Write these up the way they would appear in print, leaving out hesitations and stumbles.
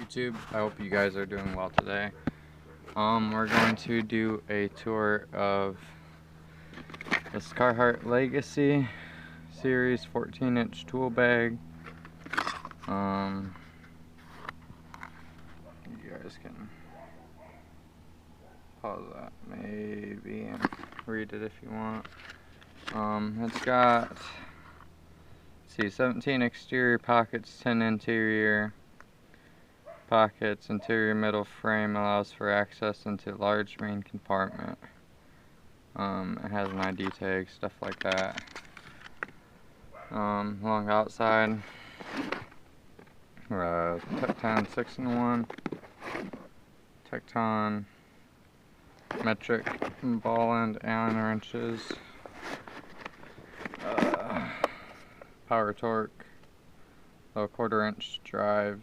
YouTube? I hope you guys are doing well today. We're going to do a tour of this Carhartt Legacy Series 14-inch tool bag. You guys can pause that maybe and read it if you want. It's got, 17 exterior pockets, 10 interior pockets. Interior middle frame allows for access into large main compartment. It has an ID tag, stuff like that. Along outside, Tecton 6-in-1, Tecton metric ball end Allen wrenches, power torque, low 1/4 inch drive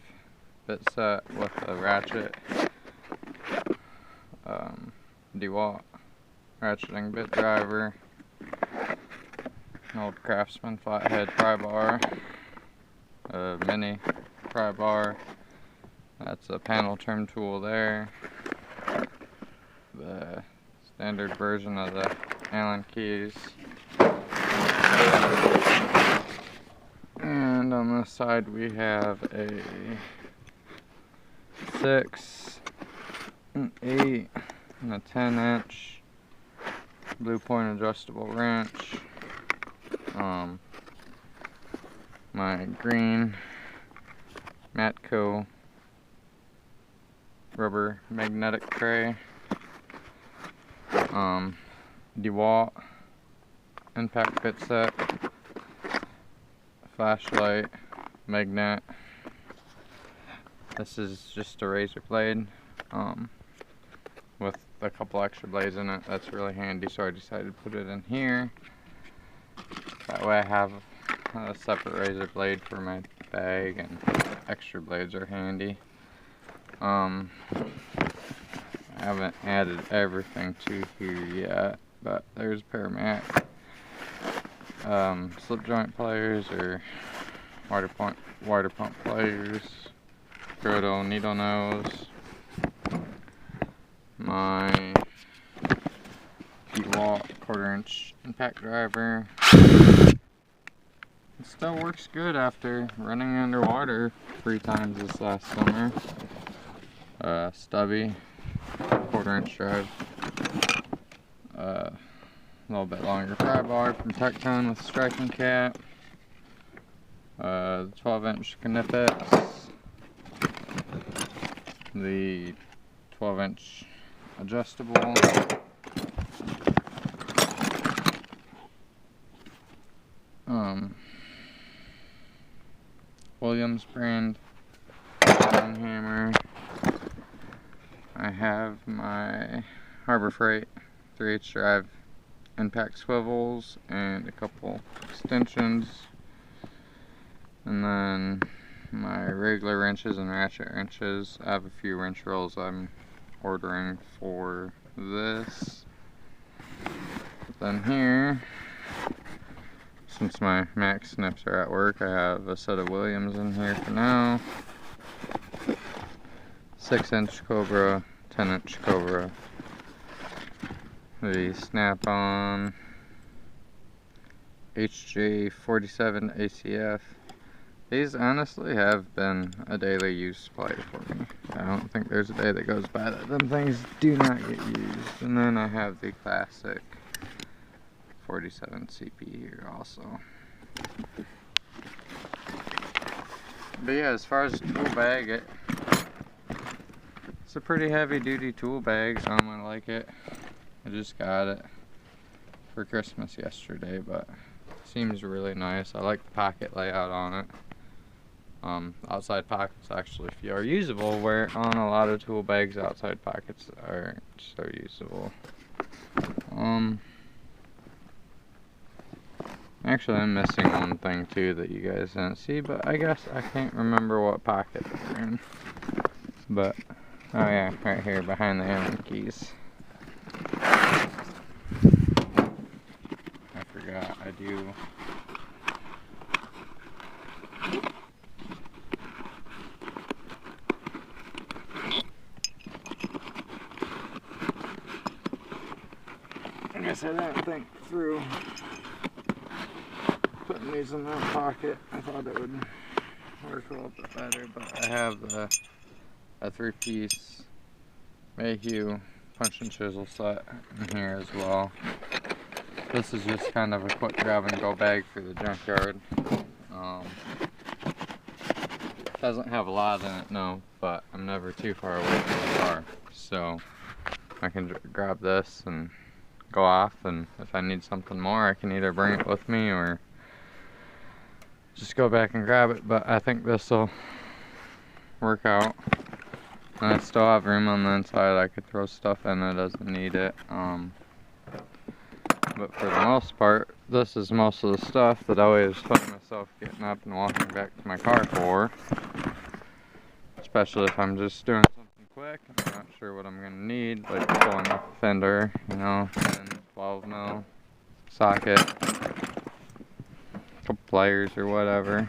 bit set with a ratchet, DeWalt ratcheting bit driver, an old Craftsman flathead pry bar, a mini pry bar, that's a panel trim tool there, the standard version of the Allen keys, and on this side we have a 6, an 8, and a 10-inch blue point adjustable wrench, my green Matco rubber magnetic tray, DeWalt impact bit set, flashlight, magnet. This is just a razor blade with a couple extra blades in it. That's really handy, so I decided to put it in here. That way I have a separate razor blade for my bag, and extra blades are handy. I haven't added everything to here yet, but there's a pair of Mac slip joint pliers or water pump pliers, Groto needle nose, my DeWalt 1/4 inch impact driver. It still works good after running underwater 3 times this last summer. Stubby 1/4 inch drive, a little bit longer pry bar from Tecton with striking cap, 12-inch Knipex, the 12-inch adjustable, Williams brand long hammer. I have my Harbor Freight 3/8 drive impact swivels and a couple extensions, and then my regular wrenches and ratchet wrenches. I have a few wrench rolls I'm ordering for this. But then here, since my Mac snips are at work, I have a set of Williams in here for now. 6-inch Cobra, 10-inch Cobra, the snap-on HJ47 ACF. These honestly have been a daily use supply for me. I don't think there's a day that goes by that them things do not get used. And then I have the classic 47 CP here also. But yeah, as far as the tool bag, it's a pretty heavy duty tool bag, so I'm gonna like it. I just got it for Christmas yesterday, but it seems really nice. I like the pocket layout on it. Outside pockets actually are usable, where on a lot of tool bags outside pockets aren't so usable. Actually, I'm missing one thing too that you guys didn't see, but I guess I can't remember what pocket they're in. But, oh yeah, right here behind the Allen keys. I forgot, I do. guess I didn't think through putting these in that pocket. I thought it would work a little bit better, but I have a 3-piece Mayhew punch and chisel set in here as well. This is just kind of a quick grab and go bag for the junkyard. Doesn't have a lot in it, no, but I'm never too far away from the car, so I can grab this and go off, and if I need something more I can either bring it with me or just go back and grab it. But I think this will work out, and I still have room on the inside. I could throw stuff in that doesn't need it, but for the most part this is most of the stuff that I always find myself getting up and walking back to my car for, especially if I'm just doing something quick and I'm not sure what I'm going to need, like pulling off a fender, you know, 10, 12 mil socket, couple pliers or whatever.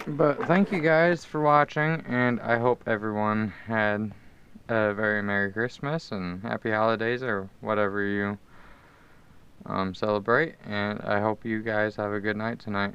But thank you guys for watching, and I hope everyone had a very Merry Christmas and Happy Holidays, or whatever you celebrate, and I hope you guys have a good night tonight.